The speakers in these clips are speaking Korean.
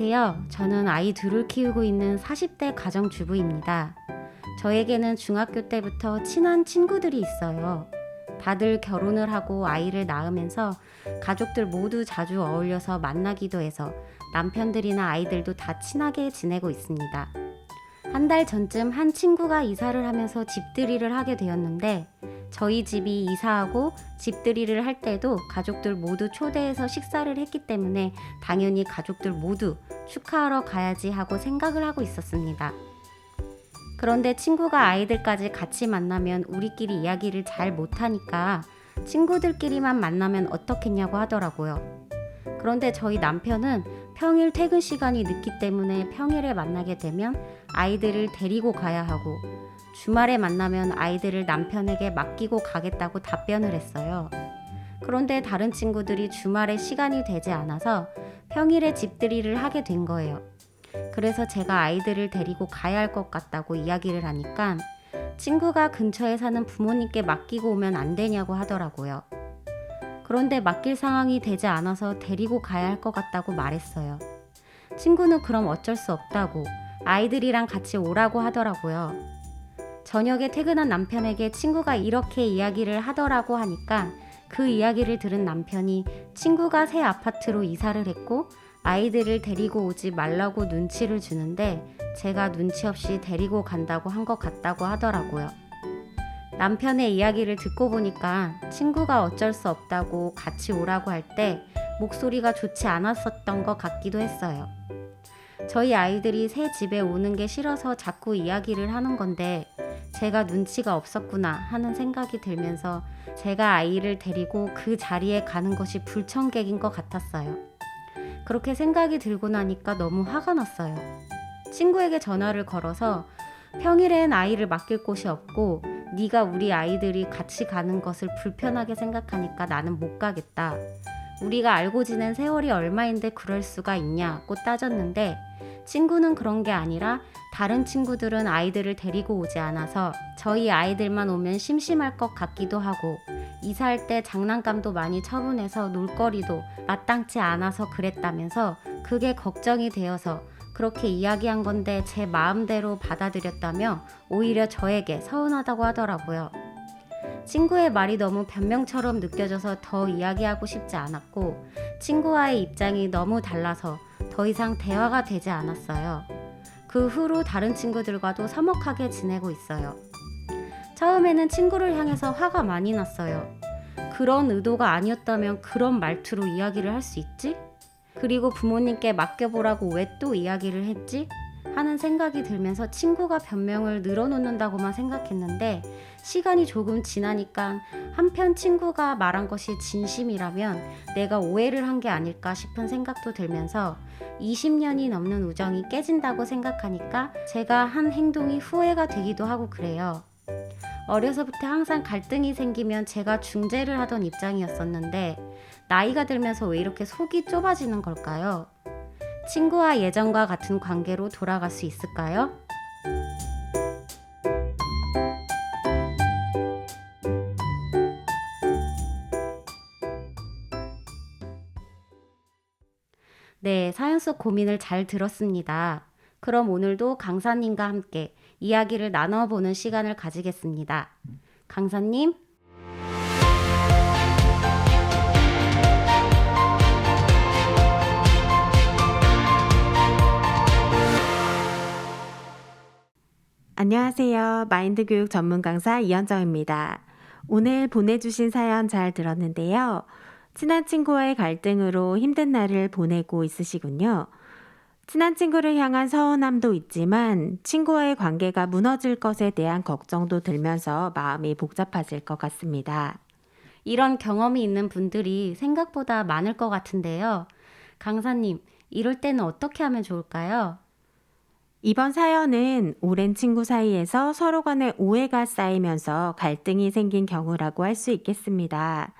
안녕하세요. 저는 아이 둘을 키우고 있는 40대 가정주부입니다. 저에게는 중학교 때부터 친한 친구들이 있어요. 다들 결혼을 하고 아이를 낳으면서 가족들 모두 자주 어울려서 만나기도 해서 남편들이나 아이들도 다 친하게 지내고 있습니다. 한 달 전쯤 한 친구가 이사를 하면서 집들이를 하게 되었는데 저희 집이 이사하고 집들이를 할 때도 가족들 모두 초대해서 식사를 했기 때문에 당연히 가족들 모두 축하하러 가야지 하고 생각을 하고 있었습니다. 그런데 친구가 아이들까지 같이 만나면 우리끼리 이야기를 잘 못하니까 친구들끼리만 만나면 어떻겠냐고 하더라고요. 그런데 저희 남편은 평일 퇴근 시간이 늦기 때문에 평일에 만나게 되면 아이들을 데리고 가야 하고 주말에 만나면 아이들을 남편에게 맡기고 가겠다고 답변을 했어요. 그런데 다른 친구들이 주말에 시간이 되지 않아서 평일에 집들이를 하게 된 거예요. 그래서 제가 아이들을 데리고 가야 할 것 같다고 이야기를 하니까 친구가 근처에 사는 부모님께 맡기고 오면 안 되냐고 하더라고요. 그런데 맡길 상황이 되지 않아서 데리고 가야 할 것 같다고 말했어요. 친구는 그럼 어쩔 수 없다고 아이들이랑 같이 오라고 하더라고요. 저녁에 퇴근한 남편에게 친구가 이렇게 이야기를 하더라고 하니까 그 이야기를 들은 남편이 친구가 새 아파트로 이사를 했고 아이들을 데리고 오지 말라고 눈치를 주는데 제가 눈치 없이 데리고 간다고 한 것 같다고 하더라고요. 남편의 이야기를 듣고 보니까 친구가 어쩔 수 없다고 같이 오라고 할 때 목소리가 좋지 않았었던 것 같기도 했어요. 저희 아이들이 새 집에 오는 게 싫어서 자꾸 이야기를 하는 건데 제가 눈치가 없었구나 하는 생각이 들면서 제가 아이를 데리고 그 자리에 가는 것이 불청객인 것 같았어요. 그렇게 생각이 들고 나니까 너무 화가 났어요. 친구에게 전화를 걸어서 평일엔 아이를 맡길 곳이 없고 네가 우리 아이들이 같이 가는 것을 불편하게 생각하니까 나는 못 가겠다. 우리가 알고 지낸 세월이 얼마인데 그럴 수가 있냐고 따졌는데 친구는 그런 게 아니라 다른 친구들은 아이들을 데리고 오지 않아서 저희 아이들만 오면 심심할 것 같기도 하고 이사할 때 장난감도 많이 처분해서 놀거리도 마땅치 않아서 그랬다면서 그게 걱정이 되어서 그렇게 이야기한 건데 제 마음대로 받아들였다며 오히려 저에게 서운하다고 하더라고요. 친구의 말이 너무 변명처럼 느껴져서 더 이야기하고 싶지 않았고 친구와의 입장이 너무 달라서 더 이상 대화가 되지 않았어요. 그 후로 다른 친구들과도 서먹하게 지내고 있어요. 처음에는 친구를 향해서 화가 많이 났어요. 그런 의도가 아니었다면 그런 말투로 이야기를 할 수 있지? 그리고 부모님께 맡겨보라고 왜 또 이야기를 했지? 하는 생각이 들면서 친구가 변명을 늘어놓는다고만 생각했는데 시간이 조금 지나니까 한편 친구가 말한 것이 진심이라면 내가 오해를 한 게 아닐까 싶은 생각도 들면서 20년이 넘는 우정이 깨진다고 생각하니까 제가 한 행동이 후회가 되기도 하고 그래요. 어려서부터 항상 갈등이 생기면 제가 중재를 하던 입장이었었는데 나이가 들면서 왜 이렇게 속이 좁아지는 걸까요? 친구와 예전과 같은 관계로 돌아갈 수 있을까요? 네, 사연 속 고민을 잘 들었습니다. 그럼 오늘도 강사님과 함께 이야기를 나눠보는 시간을 가지겠습니다. 강사님? 안녕하세요. 마인드 교육 전문 강사 이현정입니다. 오늘 보내주신 사연 잘 들었는데요. 친한 친구와의 갈등으로 힘든 날을 보내고 있으시군요. 친한 친구를 향한 서운함도 있지만 친구와의 관계가 무너질 것에 대한 걱정도 들면서 마음이 복잡하실 것 같습니다. 이런 경험이 있는 분들이 생각보다 많을 것 같은데요. 강사님, 이럴 때는 어떻게 하면 좋을까요? 이번 사연은 오랜 친구 사이에서 서로 간에 오해가 쌓이면서 갈등이 생긴 경우라고 할 수 있겠습니다.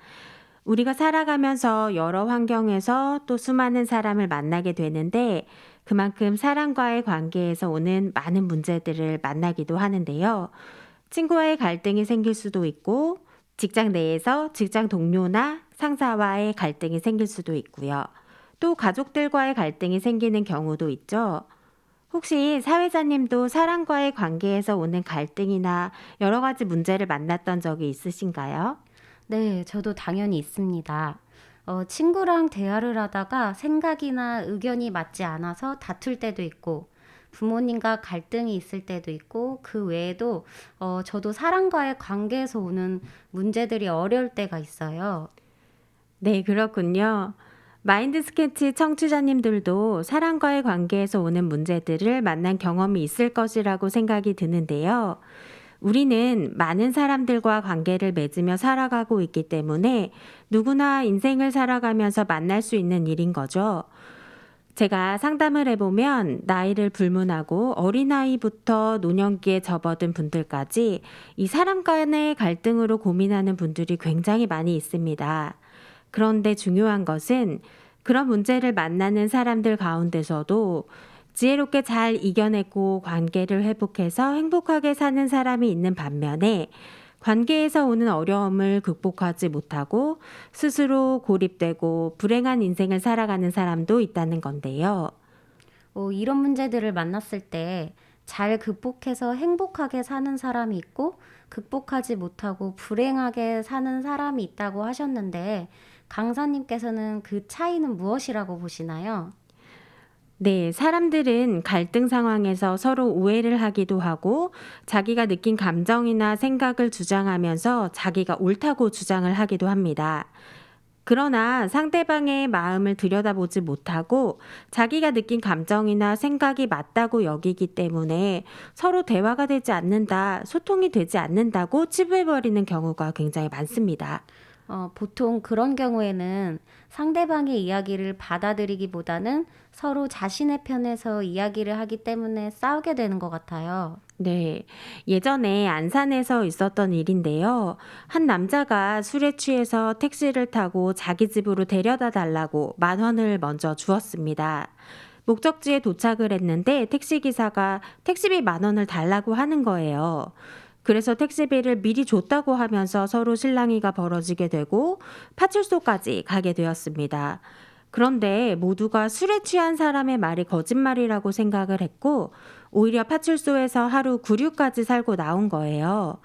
우리가 살아가면서 여러 환경에서 또 수많은 사람을 만나게 되는데 그만큼 사람과의 관계에서 오는 많은 문제들을 만나기도 하는데요. 친구와의 갈등이 생길 수도 있고 직장 내에서 직장 동료나 상사와의 갈등이 생길 수도 있고요. 또 가족들과의 갈등이 생기는 경우도 있죠. 혹시 사회자님도 사람과의 관계에서 오는 갈등이나 여러 가지 문제를 만났던 적이 있으신가요? 네, 저도 당연히 있습니다. 친구랑 대화를 하다가 생각이나 의견이 맞지 않아서 다툴 때도 있고, 부모님과 갈등이 있을 때도 있고, 그 외에도 저도 사람과의 관계에서 오는 문제들이 어려울 때가 있어요. 네, 그렇군요. 마인드 스케치 청취자님들도 사람과의 관계에서 오는 문제들을 만난 경험이 있을 것이라고 생각이 드는데요. 우리는 많은 사람들과 관계를 맺으며 살아가고 있기 때문에 누구나 인생을 살아가면서 만날 수 있는 일인 거죠. 제가 상담을 해보면 나이를 불문하고 어린아이부터 노년기에 접어든 분들까지 이 사람 간의 갈등으로 고민하는 분들이 굉장히 많이 있습니다. 그런데 중요한 것은 그런 문제를 만나는 사람들 가운데서도 지혜롭게 잘 이겨내고 관계를 회복해서 행복하게 사는 사람이 있는 반면에 관계에서 오는 어려움을 극복하지 못하고 스스로 고립되고 불행한 인생을 살아가는 사람도 있다는 건데요. 이런 문제들을 만났을 때 잘 극복해서 행복하게 사는 사람이 있고, 극복하지 못하고 불행하게 사는 사람이 있다고 하셨는데, 강사님께서는 그 차이는 무엇이라고 보시나요? 네, 사람들은 갈등 상황에서 서로 오해를 하기도 하고 자기가 느낀 감정이나 생각을 주장하면서 자기가 옳다고 주장을 하기도 합니다. 그러나 상대방의 마음을 들여다보지 못하고 자기가 느낀 감정이나 생각이 맞다고 여기기 때문에 서로 대화가 되지 않는다, 소통이 되지 않는다고 치부해버리는 경우가 굉장히 많습니다. 보통 그런 경우에는 상대방의 이야기를 받아들이기보다는 서로 자신의 편에서 이야기를 하기 때문에 싸우게 되는 것 같아요. 네, 예전에 안산에서 있었던 일인데요. 한 남자가 술에 취해서 택시를 타고 자기 집으로 데려다 달라고 10,000원을 먼저 주었습니다. 목적지에 도착을 했는데 택시기사가 택시비 10,000원을 달라고 하는 거예요. 그래서 택시비를 미리 줬다고 하면서 서로 실랑이가 벌어지게 되고 파출소까지 가게 되었습니다. 그런데 모두가 술에 취한 사람의 말이 거짓말이라고 생각을 했고 오히려 파출소에서 하루 구류까지 살고 나온 거예요.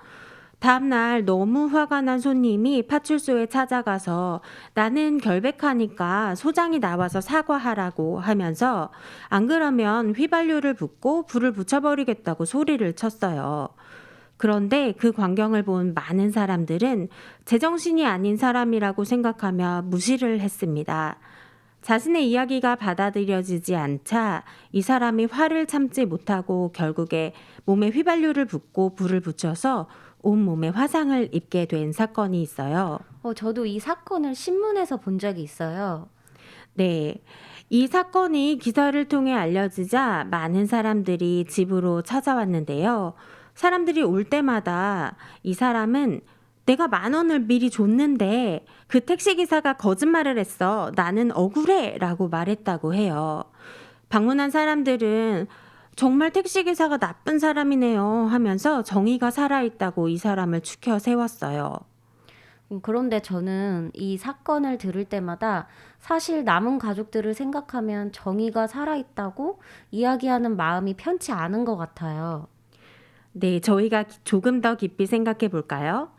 다음날 너무 화가 난 손님이 파출소에 찾아가서 나는 결백하니까 소장이 나와서 사과하라고 하면서 안 그러면 휘발유를 붓고 불을 붙여버리겠다고 소리를 쳤어요. 그런데 그 광경을 본 많은 사람들은 제정신이 아닌 사람이라고 생각하며 무시를 했습니다. 자신의 이야기가 받아들여지지 않자 이 사람이 화를 참지 못하고 결국에 몸에 휘발유를 붓고 불을 붙여서 온몸에 화상을 입게 된 사건이 있어요. 저도 이 사건을 신문에서 본 적이 있어요. 네. 이 사건이 기사를 통해 알려지자 많은 사람들이 집으로 찾아왔는데요. 사람들이 올 때마다 이 사람은 내가 10,000원을 미리 줬는데 그 택시기사가 거짓말을 했어. 나는 억울해. 라고 말했다고 해요. 방문한 사람들은 정말 택시기사가 나쁜 사람이네요 하면서 정의가 살아있다고 이 사람을 추켜 세웠어요. 그런데 저는 이 사건을 들을 때마다 사실 남은 가족들을 생각하면 정의가 살아있다고 이야기하는 마음이 편치 않은 것 같아요. 네, 저희가 조금 더 깊이 생각해 볼까요?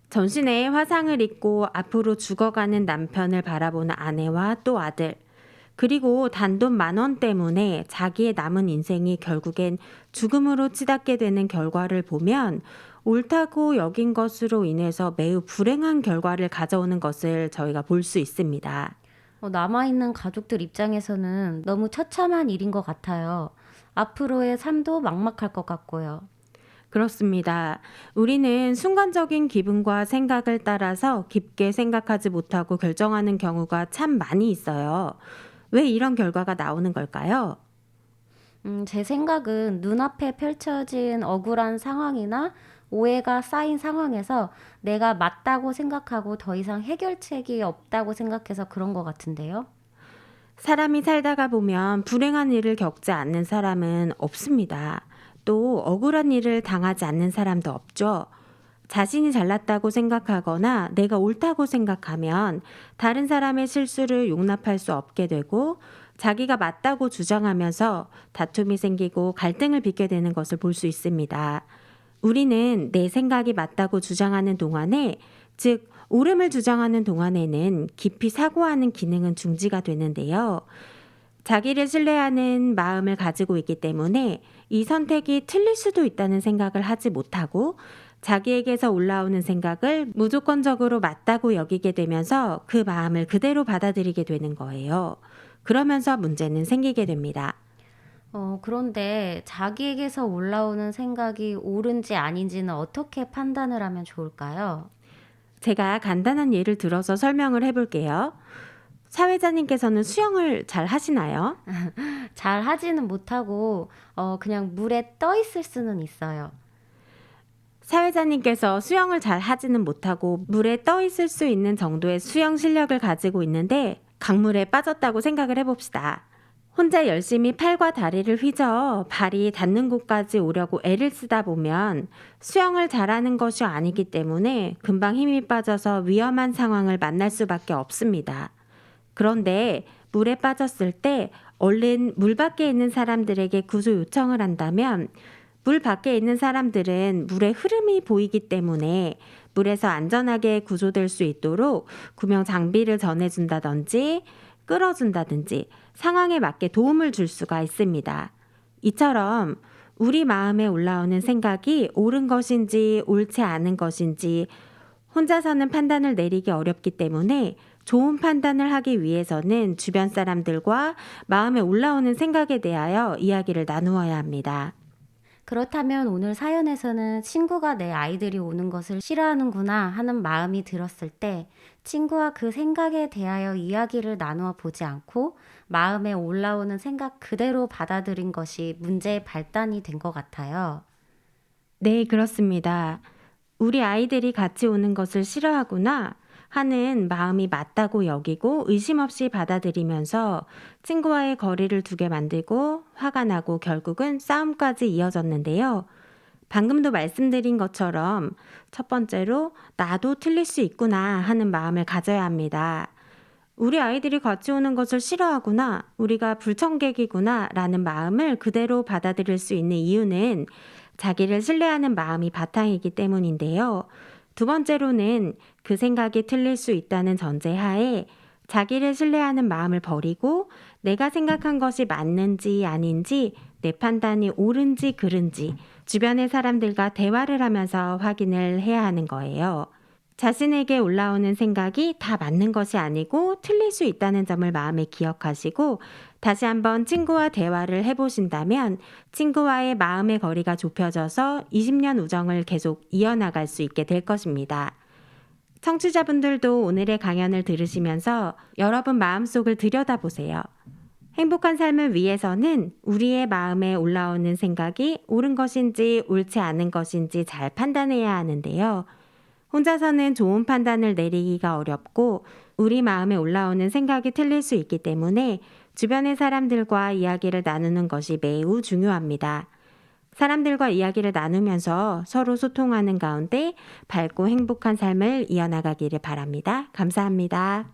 전신에 화상을 입고 앞으로 죽어가는 남편을 바라보는 아내와 또 아들, 그리고 단돈 10,000원 때문에 자기의 남은 인생이 결국엔 죽음으로 치닫게 되는 결과를 보면 옳다고 여긴 것으로 인해서 매우 불행한 결과를 가져오는 것을 저희가 볼 수 있습니다. 남아있는 가족들 입장에서는 너무 처참한 일인 것 같아요. 앞으로의 삶도 막막할 것 같고요. 그렇습니다. 우리는 순간적인 기분과 생각을 따라서 깊게 생각하지 못하고 결정하는 경우가 참 많이 있어요. 왜 이런 결과가 나오는 걸까요? 제 생각은 눈앞에 펼쳐진 억울한 상황이나 오해가 쌓인 상황에서 내가 맞다고 생각하고 더 이상 해결책이 없다고 생각해서 그런 것 같은데요. 사람이 살다가 보면 불행한 일을 겪지 않는 사람은 없습니다. 또 억울한 일을 당하지 않는 사람도 없죠. 자신이 잘났다고 생각하거나 내가 옳다고 생각하면 다른 사람의 실수를 용납할 수 없게 되고 자기가 맞다고 주장하면서 다툼이 생기고 갈등을 빚게 되는 것을 볼 수 있습니다. 우리는 내 생각이 맞다고 주장하는 동안에, 즉 옳음을 주장하는 동안에는 깊이 사고하는 기능은 중지가 되는데요. 자기를 신뢰하는 마음을 가지고 있기 때문에 이 선택이 틀릴 수도 있다는 생각을 하지 못하고 자기에게서 올라오는 생각을 무조건적으로 맞다고 여기게 되면서 그 마음을 그대로 받아들이게 되는 거예요. 그러면서 문제는 생기게 됩니다. 그런데 자기에게서 올라오는 생각이 옳은지 아닌지는 어떻게 판단을 하면 좋을까요? 제가 간단한 예를 들어서 설명을 해볼게요. 사회자님께서는 수영을 잘 하시나요? 잘 하지는 못하고 그냥 물에 떠 있을 수는 있어요. 사회자님께서 수영을 잘 하지는 못하고 물에 떠 있을 수 있는 정도의 수영 실력을 가지고 있는데 강물에 빠졌다고 생각을 해봅시다. 혼자 열심히 팔과 다리를 휘저어 발이 닿는 곳까지 오려고 애를 쓰다 보면 수영을 잘하는 것이 아니기 때문에 금방 힘이 빠져서 위험한 상황을 만날 수밖에 없습니다. 그런데 물에 빠졌을 때 얼른 물 밖에 있는 사람들에게 구조 요청을 한다면 물 밖에 있는 사람들은 물의 흐름이 보이기 때문에 물에서 안전하게 구조될 수 있도록 구명 장비를 전해준다든지 끌어준다든지 상황에 맞게 도움을 줄 수가 있습니다. 이처럼 우리 마음에 올라오는 생각이 옳은 것인지 옳지 않은 것인지 혼자서는 판단을 내리기 어렵기 때문에 좋은 판단을 하기 위해서는 주변 사람들과 마음에 올라오는 생각에 대하여 이야기를 나누어야 합니다. 그렇다면 오늘 사연에서는 친구가 내 아이들이 오는 것을 싫어하는구나 하는 마음이 들었을 때 친구와 그 생각에 대하여 이야기를 나누어 보지 않고 마음에 올라오는 생각 그대로 받아들인 것이 문제의 발단이 된 것 같아요. 네, 그렇습니다. 우리 아이들이 같이 오는 것을 싫어하구나 하는 마음이 맞다고 여기고 의심 없이 받아들이면서 친구와의 거리를 두게 만들고 화가 나고 결국은 싸움까지 이어졌는데요. 방금도 말씀드린 것처럼 첫 번째로 나도 틀릴 수 있구나 하는 마음을 가져야 합니다. 우리 아이들이 같이 오는 것을 싫어하구나, 우리가 불청객이구나 라는 마음을 그대로 받아들일 수 있는 이유는 자기를 신뢰하는 마음이 바탕이기 때문인데요. 두 번째로는 그 생각이 틀릴 수 있다는 전제하에 자기를 신뢰하는 마음을 버리고 내가 생각한 것이 맞는지 아닌지 내 판단이 옳은지 그른지 주변의 사람들과 대화를 하면서 확인을 해야 하는 거예요. 자신에게 올라오는 생각이 다 맞는 것이 아니고 틀릴 수 있다는 점을 마음에 기억하시고 다시 한번 친구와 대화를 해보신다면 친구와의 마음의 거리가 좁혀져서 20년 우정을 계속 이어나갈 수 있게 될 것입니다. 청취자분들도 오늘의 강연을 들으시면서 여러분 마음속을 들여다보세요. 행복한 삶을 위해서는 우리의 마음에 올라오는 생각이 옳은 것인지 옳지 않은 것인지 잘 판단해야 하는데요. 혼자서는 좋은 판단을 내리기가 어렵고 우리 마음에 올라오는 생각이 틀릴 수 있기 때문에 주변의 사람들과 이야기를 나누는 것이 매우 중요합니다. 사람들과 이야기를 나누면서 서로 소통하는 가운데 밝고 행복한 삶을 이어나가기를 바랍니다. 감사합니다.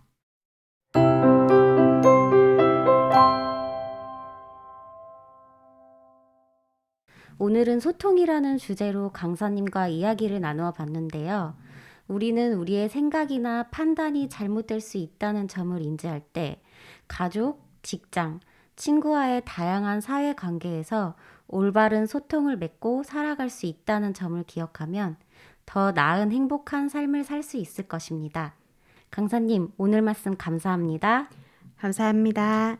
오늘은 소통이라는 주제로 강사님과 이야기를 나누어 봤는데요. 우리는 우리의 생각이나 판단이 잘못될 수 있다는 점을 인지할 때 가족, 직장, 친구와의 다양한 사회 관계에서 올바른 소통을 맺고 살아갈 수 있다는 점을 기억하면 더 나은 행복한 삶을 살 수 있을 것입니다. 강사님, 오늘 말씀 감사합니다. 감사합니다.